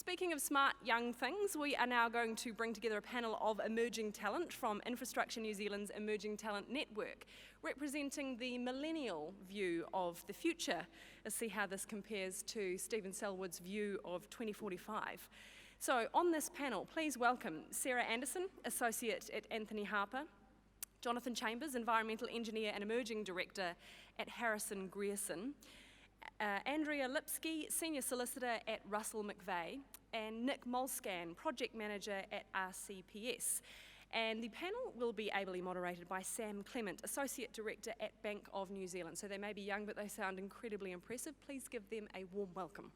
Speaking of smart young things, we are now going to bring together a panel of emerging talent from Infrastructure New Zealand's Emerging Talent Network, representing the millennial view of the future. Let's see how this compares to Stephen Selwood's view of 2045. So on this panel, please welcome Sarah Anderson, Associate at Anthony Harper, Jonathan Chambers, Environmental Engineer and Emerging Director at Harrison Grierson, Andrea Lipsky, Senior Solicitor at Russell McVeigh, and Nick Molscan, Project Manager at RCPS. And the panel will be ably moderated by Sam Clement, Associate Director at Bank of New Zealand. So they may be young, but they sound incredibly impressive. Please give them a warm welcome.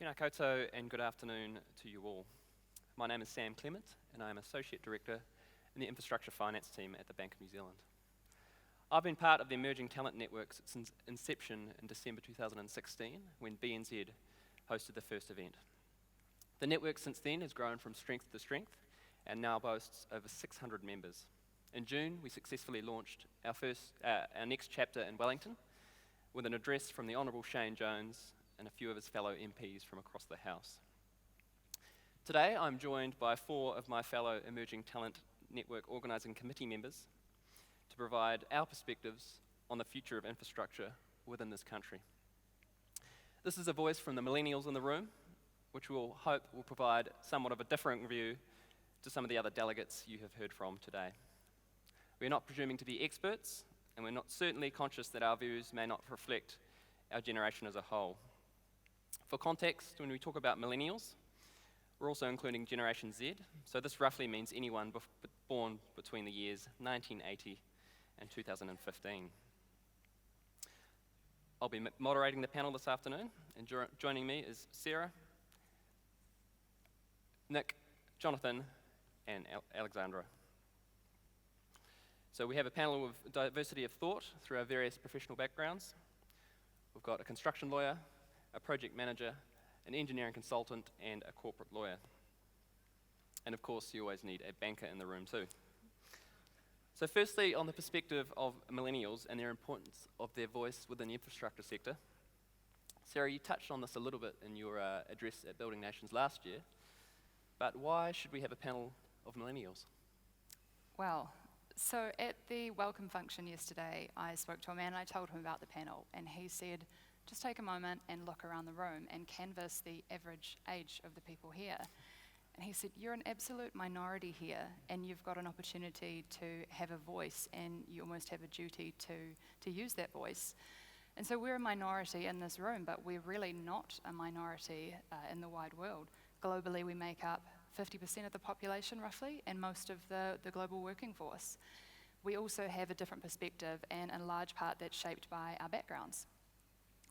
Tēnā koutou and good afternoon to you all. My name is Sam Clement and I am Associate Director in the Infrastructure Finance team at the Bank of New Zealand. I've been part of the Emerging Talent Network since inception in December 2016 when BNZ hosted the first event. The network since then has grown from strength to strength and now boasts over 600 members. In June, we successfully launched our next chapter in Wellington with an address from the Honourable Shane Jones and a few of his fellow MPs from across the House. Today, I'm joined by 4 of my fellow Emerging Talent Network Organising Committee members to provide our perspectives on the future of infrastructure within this country. This is a voice from the millennials in the room, which we'll hope will provide somewhat of a different view to some of the other delegates you have heard from today. We're not presuming to be experts, and we're not certainly conscious that our views may not reflect our generation as a whole. For context, when we talk about millennials, we're also including Generation Z, so this roughly means anyone born between the years 1980 and 2015. I'll be moderating the panel this afternoon, and joining me is Sarah, Nick, Jonathan, and Alexandra. So we have a panel with diversity of thought through our various professional backgrounds. We've got a construction lawyer, a project manager, an engineering consultant, and a corporate lawyer. And of course, you always need a banker in the room too. So firstly, on the perspective of millennials and their importance of their voice within the infrastructure sector. Sarah, you touched on this a little bit in your address at Building Nations last year, but why should we have a panel of millennials? Well, so at the welcome function yesterday, I spoke to a man and I told him about the panel, and he said, just take a moment and look around the room and canvass the average age of the people here. And he said, you're an absolute minority here, and you've got an opportunity to have a voice, and you almost have a duty to use that voice. And so we're a minority in this room, but we're really not a minority in the wide world. Globally, we make up 50% of the population, roughly, and most of the global working force. We also have a different perspective, and in large part that's shaped by our backgrounds.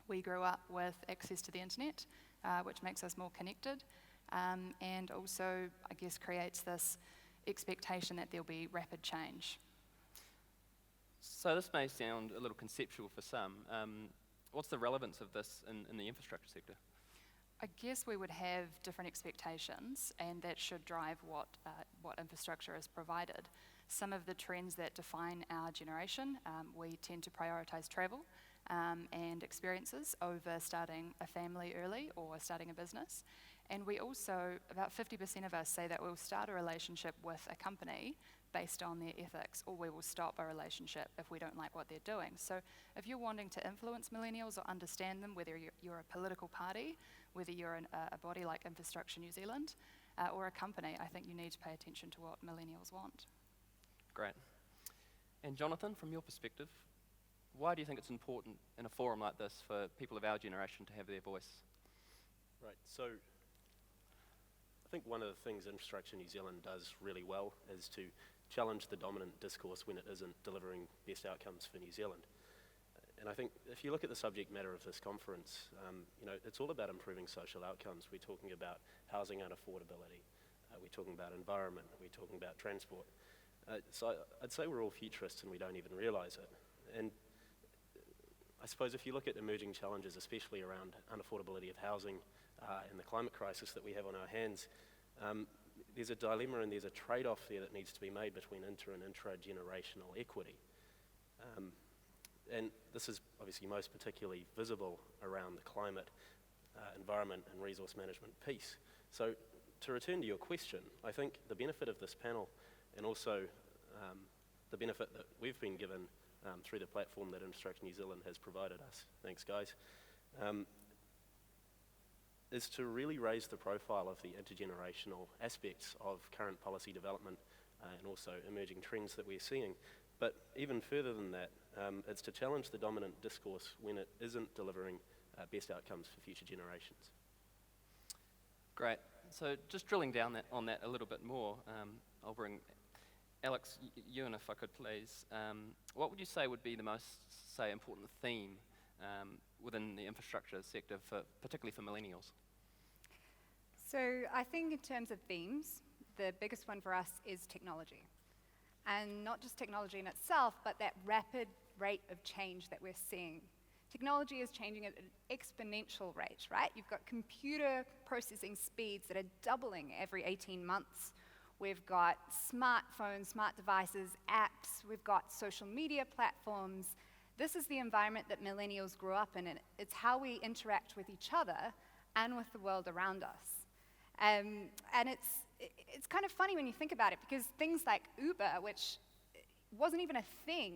We grew up with access to the internet, which makes us more connected, and also, I guess, creates this expectation that there'll be rapid change. So this may sound a little conceptual for some. What's the relevance of this in the infrastructure sector? I guess we would have different expectations, and that should drive what infrastructure is provided. Some of the trends that define our generation, we tend to prioritise travel and experiences over starting a family early or starting a business. And we also, about 50% of us say that we'll start a relationship with a company based on their ethics, or we will stop a relationship if we don't like what they're doing. So if you're wanting to influence millennials or understand them, whether you're a political party, whether you're a body like Infrastructure New Zealand, or a company, I think you need to pay attention to what millennials want. Great. And Jonathan, from your perspective, why do you think it's important in a forum like this for people of our generation to have their voice? Right, so I think one of the things Infrastructure New Zealand does really well is to challenge the dominant discourse when it isn't delivering best outcomes for New Zealand. And I think if you look at the subject matter of this conference, it's all about improving social outcomes. We're talking about housing and affordability. We're talking about environment. We're talking about transport. So I'd say we're all futurists and we don't even realise it. And I suppose if you look at emerging challenges, especially around unaffordability of housing and the climate crisis that we have on our hands, there's a dilemma and there's a trade-off there that needs to be made between inter and intra-generational equity. And this is obviously most particularly visible around the climate, environment and resource management piece. So to return to your question, I think the benefit of this panel and also the benefit that we've been given through the platform that Infrastructure New Zealand has provided us, thanks guys, is to really raise the profile of the intergenerational aspects of current policy development and also emerging trends that we're seeing. But even further than that, it's to challenge the dominant discourse when it isn't delivering best outcomes for future generations. Great. So just drilling down on that a little bit more, I'll bring Alex, you in if I could please. What would you say would be the most, say, important theme within the infrastructure sector, particularly for millennials? So I think in terms of themes, the biggest one for us is technology. And not just technology in itself, but that rapid rate of change that we're seeing. Technology is changing at an exponential rate, right? You've got computer processing speeds that are doubling every 18 months. We've got smartphones, smart devices, apps. We've got social media platforms. This is the environment that millennials grew up in, and it's how we interact with each other and with the world around us. And it's kind of funny when you think about it, because things like Uber, which wasn't even a thing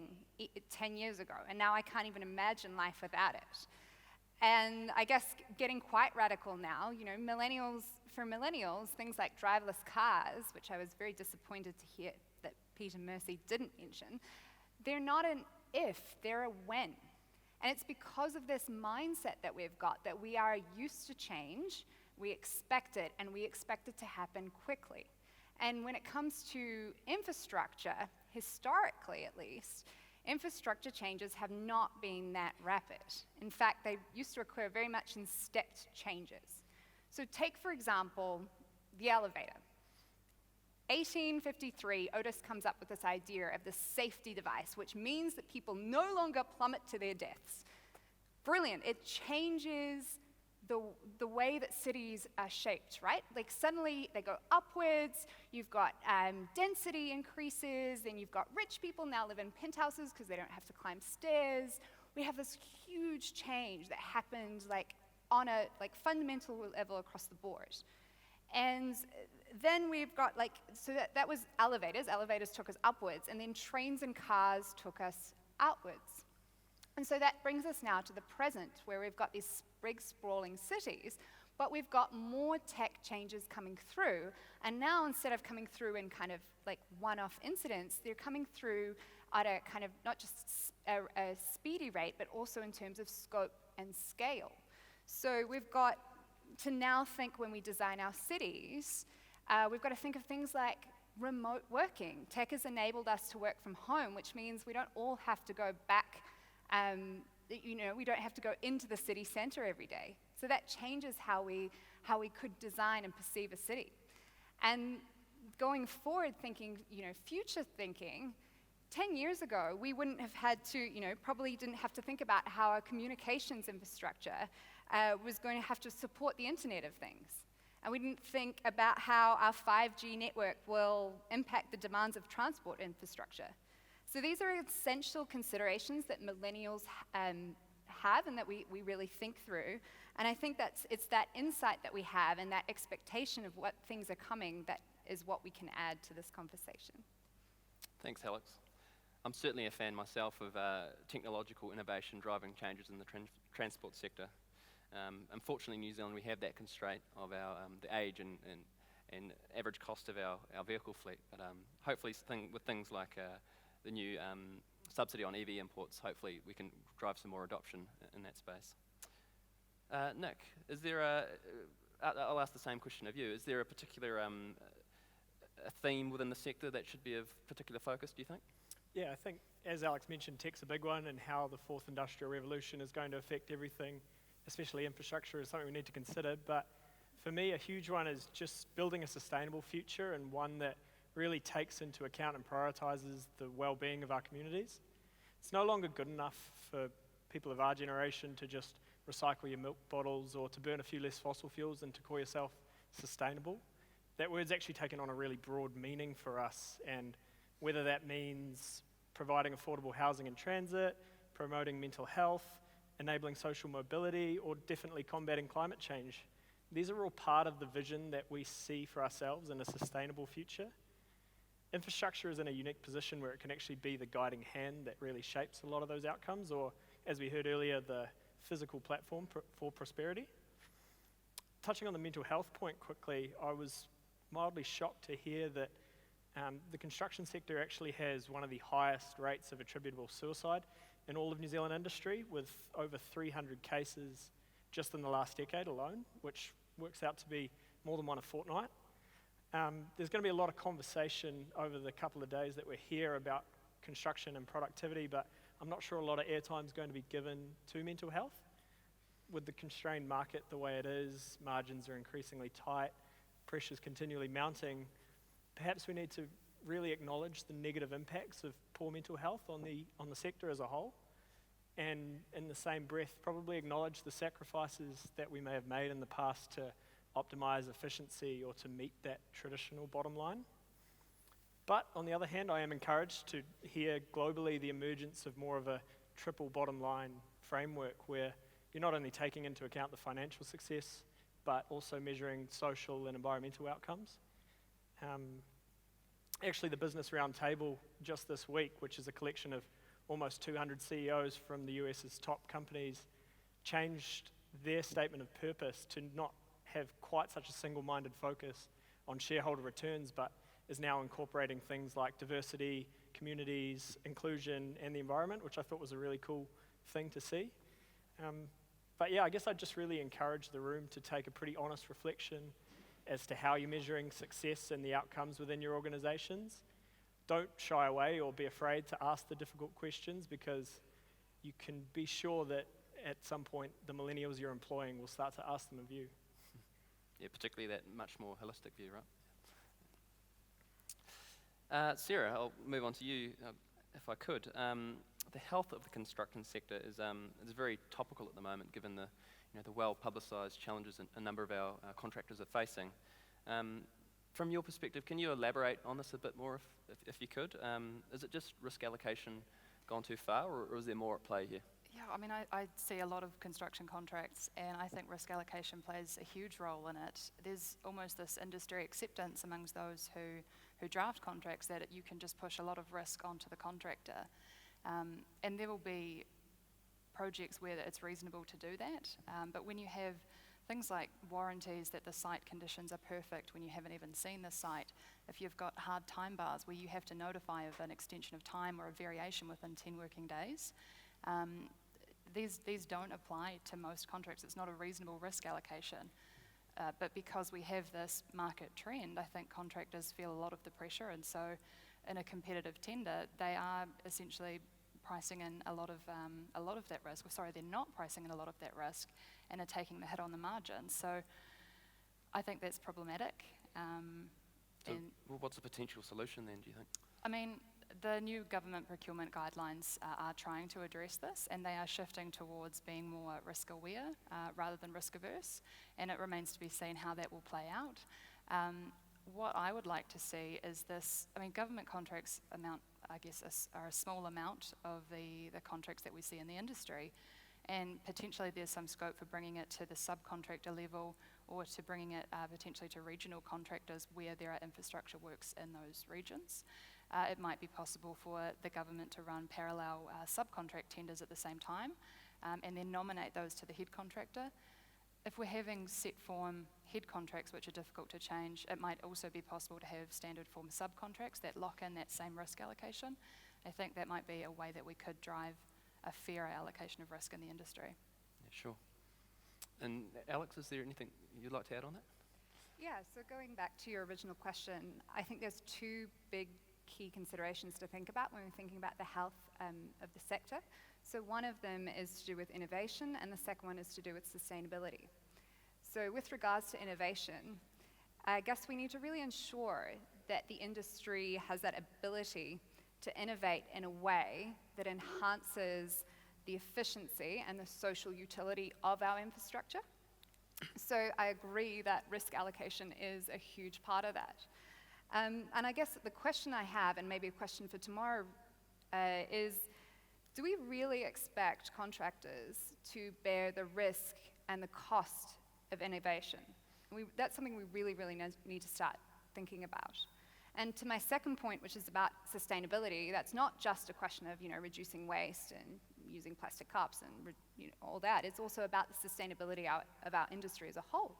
10 years ago, and now I can't even imagine life without it. And I guess getting quite radical now, you know, for millennials, things like driverless cars, which I was very disappointed to hear that Peter Mercy didn't mention, they're not an if, they're a when. And it's because of this mindset that we've got, that we are used to change, we expect it, and we expect it to happen quickly. And when it comes to infrastructure, historically at least, infrastructure changes have not been that rapid. In fact, they used to occur very much in stepped changes. So take, for example, the elevator. 1853, Otis comes up with this idea of the safety device, which means that people no longer plummet to their deaths. Brilliant. It changes the way that cities are shaped, right? Like suddenly they go upwards, you've got density increases, then you've got rich people now live in penthouses because they don't have to climb stairs. We have this huge change that happens like on a fundamental level across the board. And then we've got so that was elevators. Elevators took us upwards, and then trains and cars took us outwards. And so that brings us now to the present, where we've got these big sprawling cities, but we've got more tech changes coming through. And now instead of coming through in kind of like one-off incidents, they're coming through at a kind of not just a speedy rate, but also in terms of scope and scale. So we've got to now think, when we design our cities, we've got to think of things like remote working. Tech has enabled us to work from home, which means we don't all have to go back, we don't have to go into the city center every day. So that changes how we could design and perceive a city. And going forward thinking, future thinking, 10 years ago, we wouldn't have had to, probably didn't have to think about how our communications infrastructure was going to have to support the Internet of Things. And we didn't think about how our 5G network will impact the demands of transport infrastructure. So these are essential considerations that millennials have and that we really think through. And I think it's that insight that we have and that expectation of what things are coming that is what we can add to this conversation. Thanks, Alex. I'm certainly a fan myself of technological innovation driving changes in the transport sector. Unfortunately, in New Zealand, we have that constraint of the age and average cost of our vehicle fleet. But hopefully, with things like the new subsidy on EV imports, hopefully we can drive some more adoption in that space. Nick, is there I'll ask the same question of you. Is there a particular a theme within the sector that should be of particular focus, do you think? Yeah, I think, as Alex mentioned, tech's a big one, and how the fourth industrial revolution is going to affect everything, especially infrastructure, is something we need to consider. But for me, a huge one is just building a sustainable future, and one that really takes into account and prioritizes the well-being of our communities. It's no longer good enough for people of our generation to just recycle your milk bottles or to burn a few less fossil fuels and to call yourself sustainable. That word's actually taken on a really broad meaning for us, and whether that means providing affordable housing and transit, promoting mental health, enabling social mobility, or definitely combating climate change. These are all part of the vision that we see for ourselves in a sustainable future. Infrastructure is in a unique position where it can actually be the guiding hand that really shapes a lot of those outcomes, or, as we heard earlier, the physical platform for prosperity. Touching on the mental health point quickly, I was mildly shocked to hear that the construction sector actually has one of the highest rates of attributable suicide in all of New Zealand industry, with over 300 cases just in the last decade alone, which works out to be more than one a fortnight. There's going to be a lot of conversation over the couple of days that we're here about construction and productivity, but I'm not sure a lot of airtime is going to be given to mental health. With the constrained market the way it is, margins are increasingly tight, pressures continually mounting, perhaps we need to really acknowledge the negative impacts of poor mental health on the sector as a whole, and in the same breath probably acknowledge the sacrifices that we may have made in the past to optimize efficiency or to meet that traditional bottom line. But on the other hand, I am encouraged to hear globally the emergence of more of a triple bottom line framework where you're not only taking into account the financial success, but also measuring social and environmental outcomes. Actually, the Business Roundtable just this week, which is a collection of almost 200 CEOs from the US's top companies, changed their statement of purpose to not have quite such a single-minded focus on shareholder returns, but is now incorporating things like diversity, communities, inclusion, and the environment, which I thought was a really cool thing to see. But yeah, I guess I'd just really encourage the room to take a pretty honest reflection as to how you're measuring success and the outcomes within your organizations. Don't shy away or be afraid to ask the difficult questions, because you can be sure that at some point the millennials you're employing will start to ask them of you. Yeah, particularly that much more holistic view, right? Sarah, I'll move on to you if I could. The health of the construction sector is very topical at the moment, given the well-publicised challenges a number of our contractors are facing. From your perspective, can you elaborate on this a bit more, if you could? Is it just risk allocation gone too far, or is there more at play here? Yeah, I mean, I see a lot of construction contracts, and I think risk allocation plays a huge role in it. There's almost this industry acceptance amongst those who draft contracts that you can just push a lot of risk onto the contractor. And there will be projects where it's reasonable to do that, but when you have things like warranties that the site conditions are perfect when you haven't even seen the site, if you've got hard time bars where you have to notify of an extension of time or a variation within 10 working days, these don't apply to most contracts. It's not a reasonable risk allocation. But because we have this market trend, I think contractors feel a lot of the pressure, and so in a competitive tender, they are essentially pricing in a lot of that risk. They're not pricing in a lot of that risk and are taking the hit on the margin. So I think that's problematic. What's the potential solution then, do you think? I mean, the new government procurement guidelines are trying to address this, and they are shifting towards being more risk aware rather than risk averse, and it remains to be seen how that will play out. What I would like to see is this, I mean, government contracts are a small amount of the contracts that we see in the industry, and potentially there's some scope for bringing it to the subcontractor level, or to bringing it potentially to regional contractors where there are infrastructure works in those regions. It might be possible for the government to run parallel subcontract tenders at the same time, and then nominate those to the head contractor. If we're having set form head contracts which are difficult to change, it might also be possible to have standard form subcontracts that lock in that same risk allocation. I think that might be a way that we could drive a fairer allocation of risk in the industry. Yeah, sure. And Alex, is there anything you'd like to add on that? Yeah, so going back to your original question, I think there's two big key considerations to think about when we're thinking about the health of the sector. So one of them is to do with innovation, and the second one is to do with sustainability. So with regards to innovation, I guess we need to really ensure that the industry has that ability to innovate in a way that enhances the efficiency and the social utility of our infrastructure. So I agree that risk allocation is a huge part of that. And I guess the question I have, and maybe a question for tomorrow, is do we really expect contractors to bear the risk and the cost of innovation? That's something we really, really need to start thinking about. And to my second point, which is about sustainability, that's not just a question of reducing waste and using plastic cups and all that. It's also about the sustainability of our industry as a whole.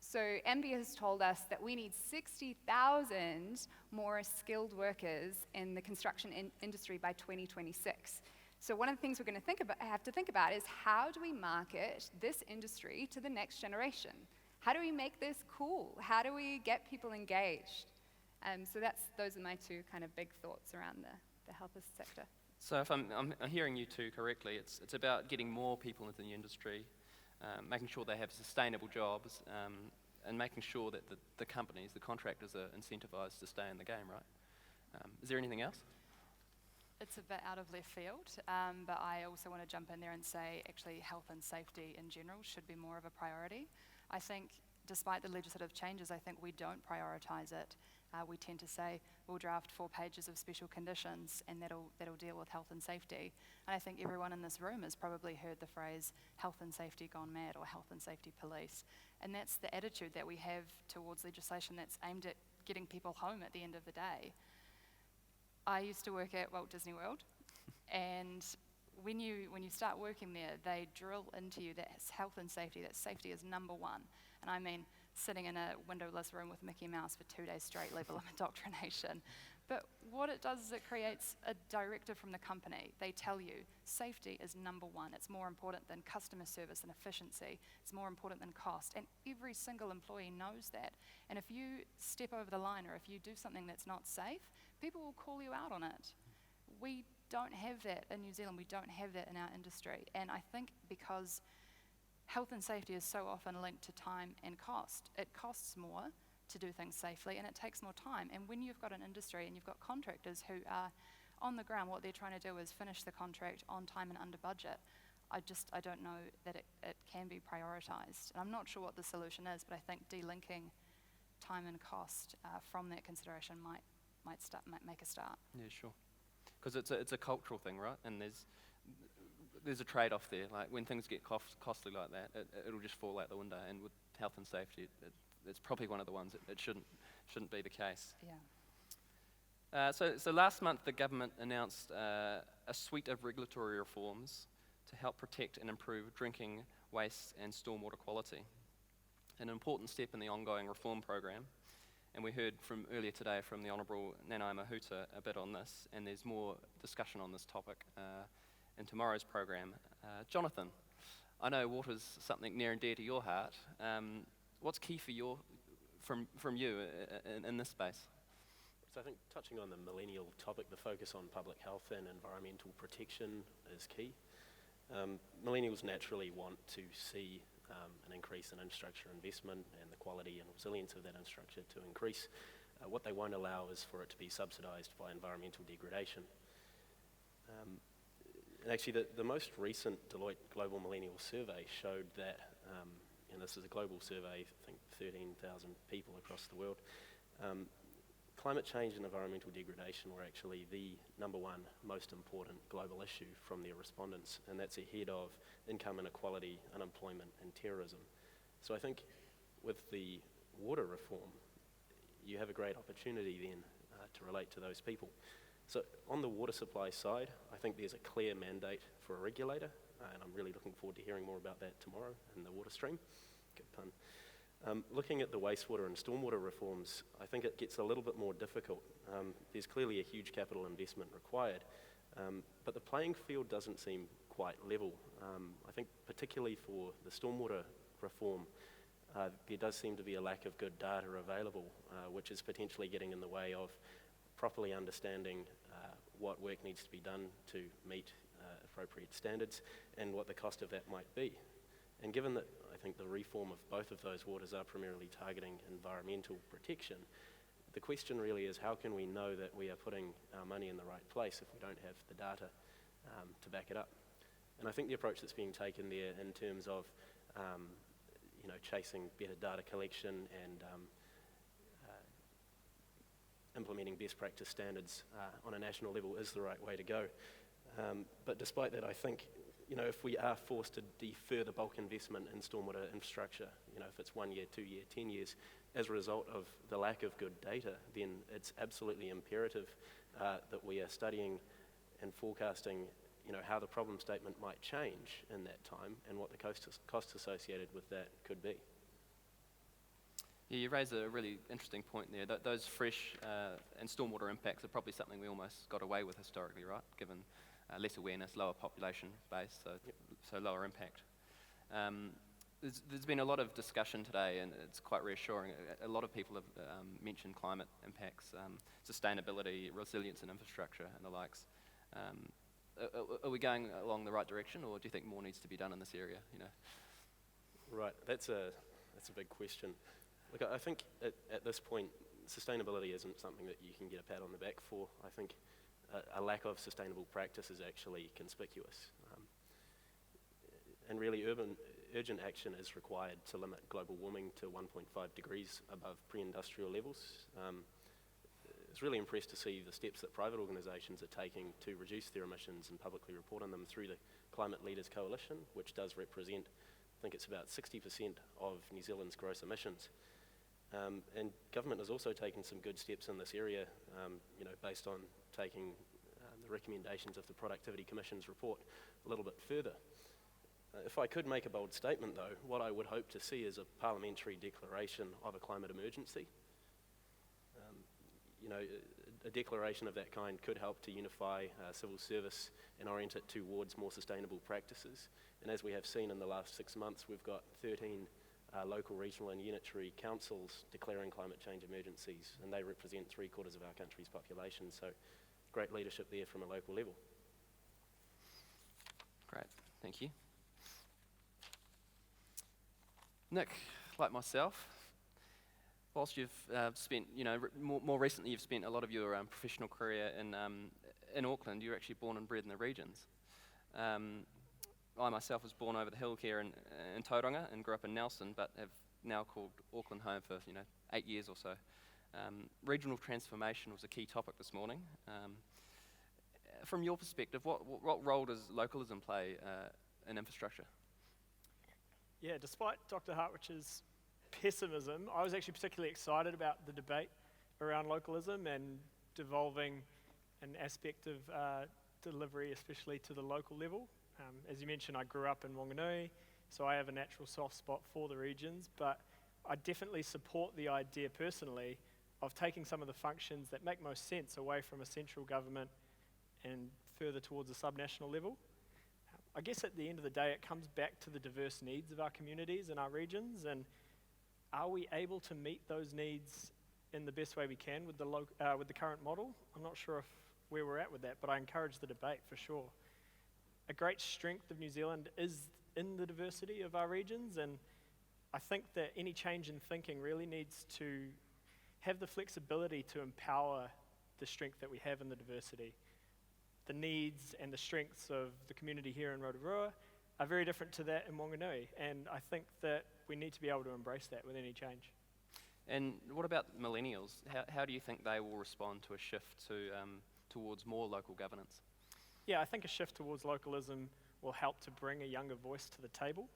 So MB has told us that we need 60,000 more skilled workers in the construction industry by 2026. So one of the things we're going to have to think about is how do we market this industry to the next generation? How do we make this cool? How do we get people engaged? So those are my two kind of big thoughts around the health sector. So if I'm hearing you two correctly, it's about getting more people into the industry, making sure they have sustainable jobs, and making sure that the companies, the contractors, are incentivized to stay in the game, right? Is there anything else? It's a bit out of left field, but I also want to jump in there and say actually health and safety in general should be more of a priority. I think despite the legislative changes, I think we don't prioritize it. We tend to say we'll draft 4 pages of special conditions and that'll deal with health and safety. And I think everyone in this room has probably heard the phrase health and safety gone mad or health and safety police. And that's the attitude that we have towards legislation that's aimed at getting people home at the end of the day. I used to work at Walt Disney World, and when you start working there, they drill into you that health and safety, that safety is number one. And I mean sitting in a windowless room with Mickey Mouse for 2 days straight level of indoctrination. But what it does is it creates a directive from the company. They tell you safety is number one. It's more important than customer service and efficiency. It's more important than cost. And every single employee knows that. And if you step over the line or if you do something that's not safe, people will call you out on it. We don't have that in New Zealand. We don't have that in our industry. And I think because health and safety is so often linked to time and cost. It costs more to do things safely and it takes more time. And when you've got an industry and you've got contractors who are on the ground, what they're trying to do is finish the contract on time and under budget. I don't know that it can be prioritised. And I'm not sure what the solution is, but I think delinking time and cost from that consideration might make a start. Yeah, sure. Because it's a cultural thing, right? And there's a trade-off there. Like when things get costly like that, it'll just fall out the window. And with health and safety, it's probably one of the ones that shouldn't be the case. Yeah. So last month, the government announced a suite of regulatory reforms to help protect and improve drinking, waste, and stormwater quality. An important step in the ongoing reform program. And we heard from earlier today from the Honourable Nanai Mahuta a bit on this, and there's more discussion on this topic in tomorrow's program. Jonathan, I know water's something near and dear to your heart. What's key for from you in this space? So I think touching on the millennial topic, the focus on public health and environmental protection is key. Millennials naturally want to see an increase in infrastructure investment and the quality and resilience of that infrastructure to increase. What they won't allow is for it to be subsidised by environmental degradation. And actually the most recent Deloitte Global Millennial Survey showed that, and this is a global survey, I think 13,000 people across the world, climate change and environmental degradation were actually the number one most important global issue from their respondents, and that's ahead of income inequality, unemployment, and terrorism. So I think with the water reform, you have a great opportunity then to relate to those people. So on the water supply side, I think there's a clear mandate for a regulator, and I'm really looking forward to hearing more about that tomorrow in the water stream. Good pun. Looking at the wastewater and stormwater reforms, I think it gets a little bit more difficult. There's clearly a huge capital investment required, but the playing field doesn't seem quite level. I think particularly for the stormwater reform, there does seem to be a lack of good data available, which is potentially getting in the way of properly understanding what work needs to be done to meet appropriate standards and what the cost of that might be. And given that I think the reform of both of those waters are primarily targeting environmental protection, the question really is how can we know that we are putting our money in the right place if we don't have the data to back it up? And I think the approach that's being taken there in terms of chasing better data collection and implementing best practice standards on a national level is the right way to go. But despite that, I think if we are forced to defer the bulk investment in stormwater infrastructure, if it's 1 year, 2 year, 10 years, as a result of the lack of good data, then it's absolutely imperative that we are studying and forecasting how the problem statement might change in that time and what the costs associated with that could be. Yeah, you raise a really interesting point there. Those fresh and stormwater impacts are probably something we almost got away with historically, right? Given less awareness, lower population base, so lower impact. There's been a lot of discussion today, and it's quite reassuring. A lot of people have mentioned climate impacts, sustainability, resilience in infrastructure, and the likes. Are we going along the right direction, or do you think more needs to be done in this area? Right, that's a big question. Look, I think at this point, sustainability isn't something that you can get a pat on the back for. I think a lack of sustainable practice is actually conspicuous. And really urgent action is required to limit global warming to 1.5 degrees above pre-industrial levels. I was really impressed to see the steps that private organisations are taking to reduce their emissions and publicly report on them through the Climate Leaders Coalition, which does represent, I think it's about 60% of New Zealand's gross emissions. And government has also taken some good steps in this area, based on taking the recommendations of the Productivity Commission's report a little bit further. If I could make a bold statement, though, what I would hope to see is a parliamentary declaration of a climate emergency. A declaration of that kind could help to unify civil service and orient it towards more sustainable practices. And as we have seen in the last 6 months, we've got 13 local, regional and unitary councils declaring climate change emergencies, and they represent 3/4 of our country's population, so great leadership there from a local level. Great, thank you. Nick, like myself, whilst you've spent, more recently you've spent a lot of your professional career in Auckland, you're actually born and bred in the regions. I myself was born over the hill here in Tauranga and grew up in Nelson, but have now called Auckland home for 8 years or so. Regional transformation was a key topic this morning. From your perspective, what role does localism play in infrastructure? Yeah, despite Dr. Hartwich's pessimism, I was actually particularly excited about the debate around localism and devolving an aspect of delivery, especially to the local level. As you mentioned, I grew up in Wanganui, so I have a natural soft spot for the regions, but I definitely support the idea personally of taking some of the functions that make most sense away from a central government and further towards a subnational level. I guess at the end of the day, it comes back to the diverse needs of our communities and our regions, and are we able to meet those needs in the best way we can with the current model? I'm not sure where we're at with that, but I encourage the debate for sure. A great strength of New Zealand is in the diversity of our regions, and I think that any change in thinking really needs to have the flexibility to empower the strength that we have in the diversity. The needs and the strengths of the community here in Rotorua are very different to that in Wanganui, and I think that we need to be able to embrace that with any change. And what about millennials? How do you think they will respond to a shift towards more local governance? Yeah, I think a shift towards localism will help to bring a younger voice to the table.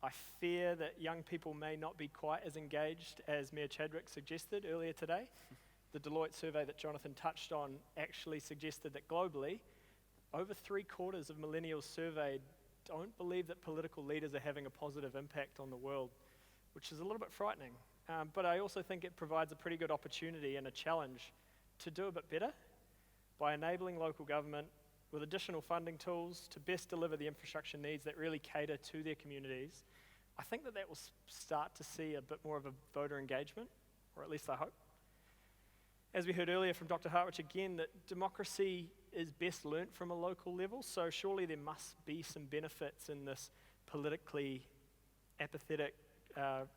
I fear that young people may not be quite as engaged as Mayor Chadwick suggested earlier today. The Deloitte survey that Jonathan touched on actually suggested that globally, over 3/4 of millennials surveyed don't believe that political leaders are having a positive impact on the world, which is a little bit frightening. But I also think it provides a pretty good opportunity and a challenge to do a bit better by enabling local government with additional funding tools to best deliver the infrastructure needs that really cater to their communities. I think that will start to see a bit more of a voter engagement, or at least I hope. As we heard earlier from Dr. Hartwich again, that democracy is best learnt from a local level, so surely there must be some benefits in this politically apathetic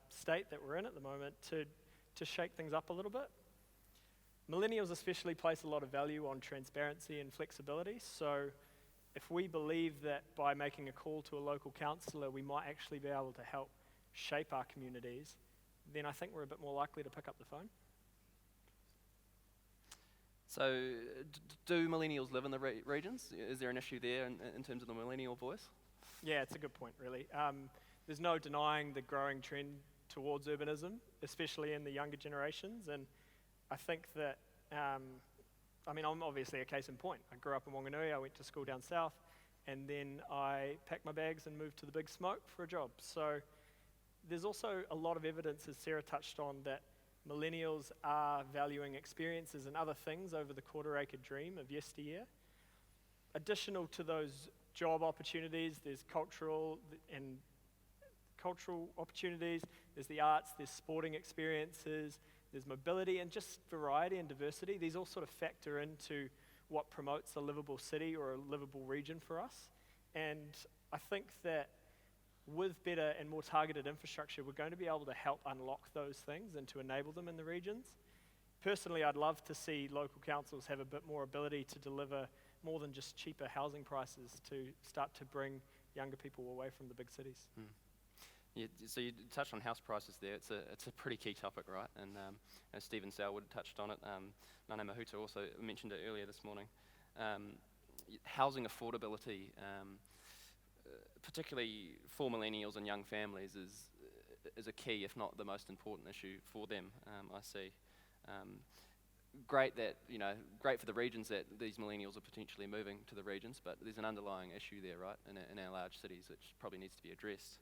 state that we're in at the moment to shake things up a little bit. Millennials especially place a lot of value on transparency and flexibility, so if we believe that by making a call to a local councillor, we might actually be able to help shape our communities, then I think we're a bit more likely to pick up the phone. So, do millennials live in the regions? Is there an issue there in terms of the millennial voice? Yeah, it's a good point, really. There's no denying the growing trend towards urbanism, especially in the younger generations, and I think that, I'm obviously a case in point. I grew up in Wanganui, I went to school down south, and then I packed my bags and moved to the Big Smoke for a job. So there's also a lot of evidence, as Sarah touched on, that millennials are valuing experiences and other things over the quarter-acre dream of yesteryear. Additional to those job opportunities, there's cultural opportunities, there's the arts, there's sporting experiences, there's mobility, and just variety and diversity. These all sort of factor into what promotes a livable city or a livable region for us. And I think that with better and more targeted infrastructure, we're going to be able to help unlock those things and to enable them in the regions. Personally, I'd love to see local councils have a bit more ability to deliver more than just cheaper housing prices to start to bring younger people away from the big cities. Yeah, so you touched on house prices there. It's a pretty key topic, right? And as Stephen Selwood touched on it, Nane Mahuta also mentioned it earlier this morning. Housing affordability, particularly for millennials and young families, is a key, if not the most important issue for them. I see. Great for the regions that these millennials are potentially moving to the regions, but there's an underlying issue there, right, in our large cities, which probably needs to be addressed.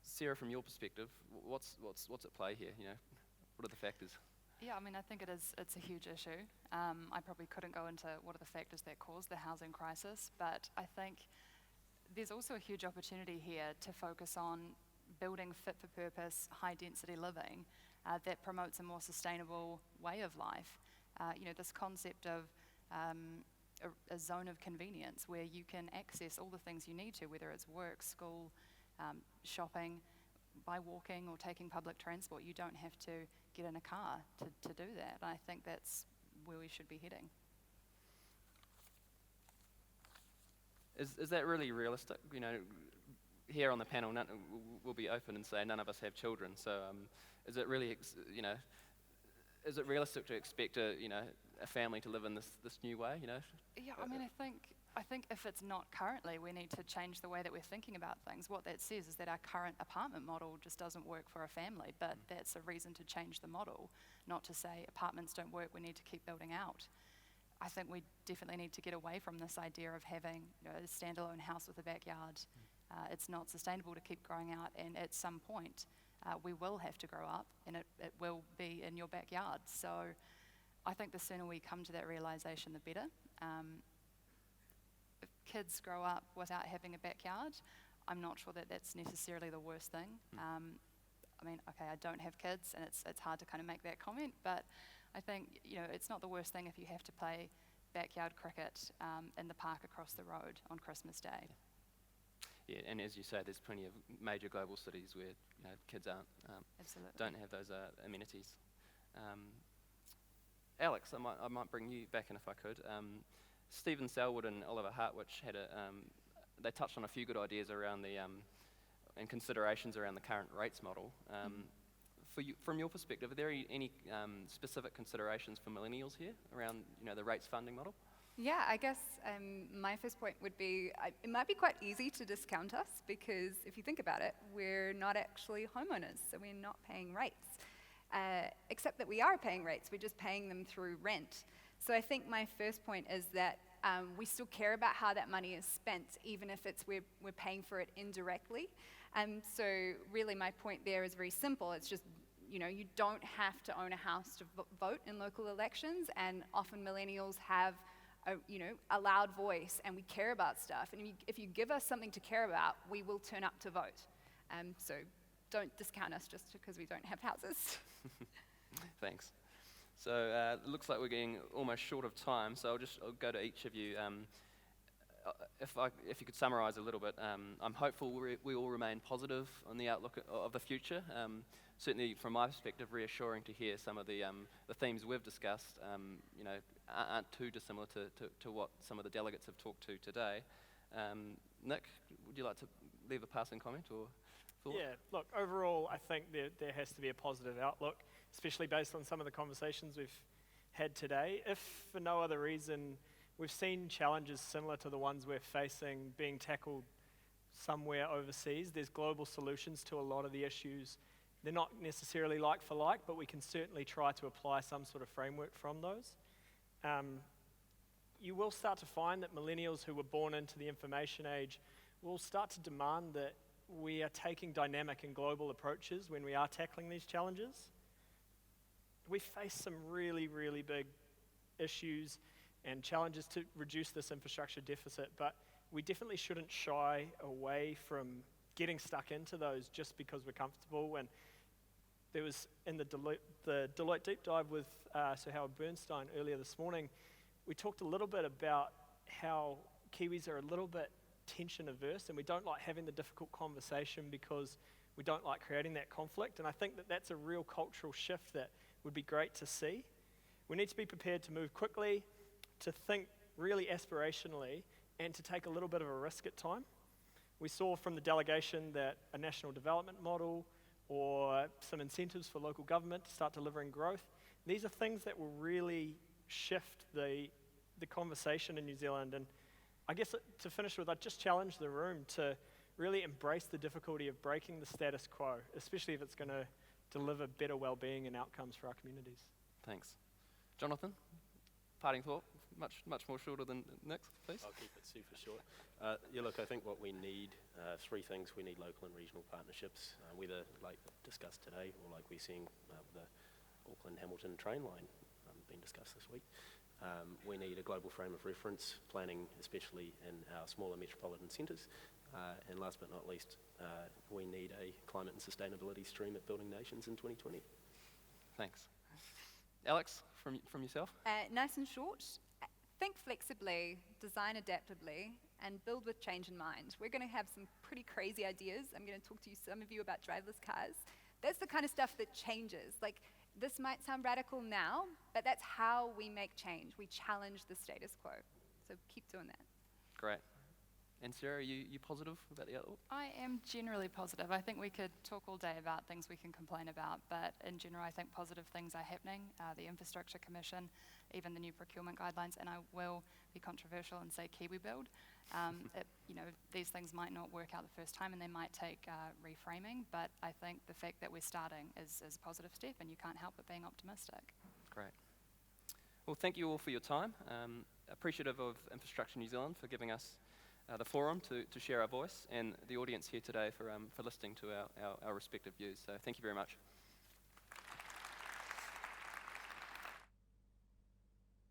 Sarah, from your perspective, what's at play here? What are the factors? Yeah, I think it's a huge issue. I probably couldn't go into what are the factors that cause the housing crisis, but I think there's also a huge opportunity here to focus on building fit-for-purpose, high-density living that promotes a more sustainable way of life. This concept of a zone of convenience where you can access all the things you need to, whether it's work, school, shopping, by walking or taking public transport. You don't have to get in a car to do that. I think that's where we should be heading. Is that really realistic? Here on the panel, we'll be open and say none of us have children. So, is it really, is it realistic to expect a family to live in this new way? Yeah, I think if it's not currently, we need to change the way that we're thinking about things. What that says is that our current apartment model just doesn't work for a family, but that's a reason to change the model, not to say apartments don't work, we need to keep building out. I think we definitely need to get away from this idea of having a standalone house with a backyard. It's not sustainable to keep growing out, and at some point we will have to grow up, and it will be in your backyard. So I think the sooner we come to that realization, the better. If kids grow up without having a backyard, I'm not sure that that's necessarily the worst thing. I don't have kids, and it's hard to kind of make that comment, but I think it's not the worst thing if you have to play backyard cricket in the park across the road on Christmas Day. Yeah, and as you say, there's plenty of major global cities where kids don't have those amenities. Alex, I might bring you back in if I could. Stephen Selwood and Oliver Hartwich they touched on a few good ideas around and considerations around the current rates model. From your perspective, are there any specific considerations for millennials here around the rates funding model? Yeah, I guess my first point would be it might be quite easy to discount us because if you think about it, we're not actually homeowners, so we're not paying rates. Except that we are paying rates, we're just paying them through rent. So I think my first point is that we still care about how that money is spent, even if we're paying for it indirectly. So really my point there is very simple. It's just, you don't have to own a house to vote in local elections, and often millennials have a loud voice, and we care about stuff. And if you give us something to care about, we will turn up to vote. So don't discount us just because we don't have houses. Thanks. So it looks like we're getting almost short of time, so I'll go to each of you. if you could summarise a little bit, I'm hopeful we all remain positive on the outlook of the future. Certainly, from my perspective, reassuring to hear some of the themes we've discussed, aren't too dissimilar to what some of the delegates have talked to today. Nick, would you like to leave a passing comment or thought? Yeah, look, overall, I think there has to be a positive outlook, especially based on some of the conversations we've had today. If for no other reason, we've seen challenges similar to the ones we're facing being tackled somewhere overseas. There's global solutions to a lot of the issues. They're not necessarily like for like, but we can certainly try to apply some sort of framework from those. You will start to find that millennials who were born into the information age will start to demand that we are taking dynamic and global approaches when we are tackling these challenges. We face some really, really big issues and challenges to reduce this infrastructure deficit, but we definitely shouldn't shy away from getting stuck into those just because we're comfortable. And there was, in the Deloitte deep dive with Sir Howard Bernstein earlier this morning, we talked a little bit about how Kiwis are a little bit tension averse and we don't like having the difficult conversation because we don't like creating that conflict. And I think that that's a real cultural shift that would be great to see. We need to be prepared to move quickly, to think really aspirationally, and to take a little bit of a risk at time. We saw from the delegation that a national development model or some incentives for local government to start delivering growth, these are things that will really shift the conversation in New Zealand. And I guess to finish with, I'd just challenge the room to really embrace the difficulty of breaking the status quo, especially if it's going to deliver better well-being and outcomes for our communities. Thanks. Jonathan, parting thought? Much more shorter than Nick's, please. I'll keep it super short. Look, I think what we need, three things. We need local and regional partnerships, whether like discussed today or like we're seeing with the Auckland-Hamilton train line being discussed this week. We need a global frame of reference, planning especially in our smaller metropolitan centres. And last but not least, we need a climate and sustainability stream at Building Nations in 2020. Thanks. Alex, from yourself? Nice and short. Think flexibly, design adaptively, and build with change in mind. We're going to have some pretty crazy ideas. I'm going to talk to some of you about driverless cars. That's the kind of stuff that changes. Like, this might sound radical now, but that's how we make change. We challenge the status quo. So keep doing that. Great. And Sarah, are you positive about the outlook? I am generally positive. I think we could talk all day about things we can complain about, but in general I think positive things are happening. The Infrastructure Commission, even the new procurement guidelines, and I will be controversial and say Kiwi Build. These things might not work out the first time and they might take reframing, but I think the fact that we're starting is a positive step and you can't help but being optimistic. Great. Well, thank you all for your time. Appreciative of Infrastructure New Zealand for giving us the forum to share our voice, and the audience here today for listening to our respective views. So thank you very much.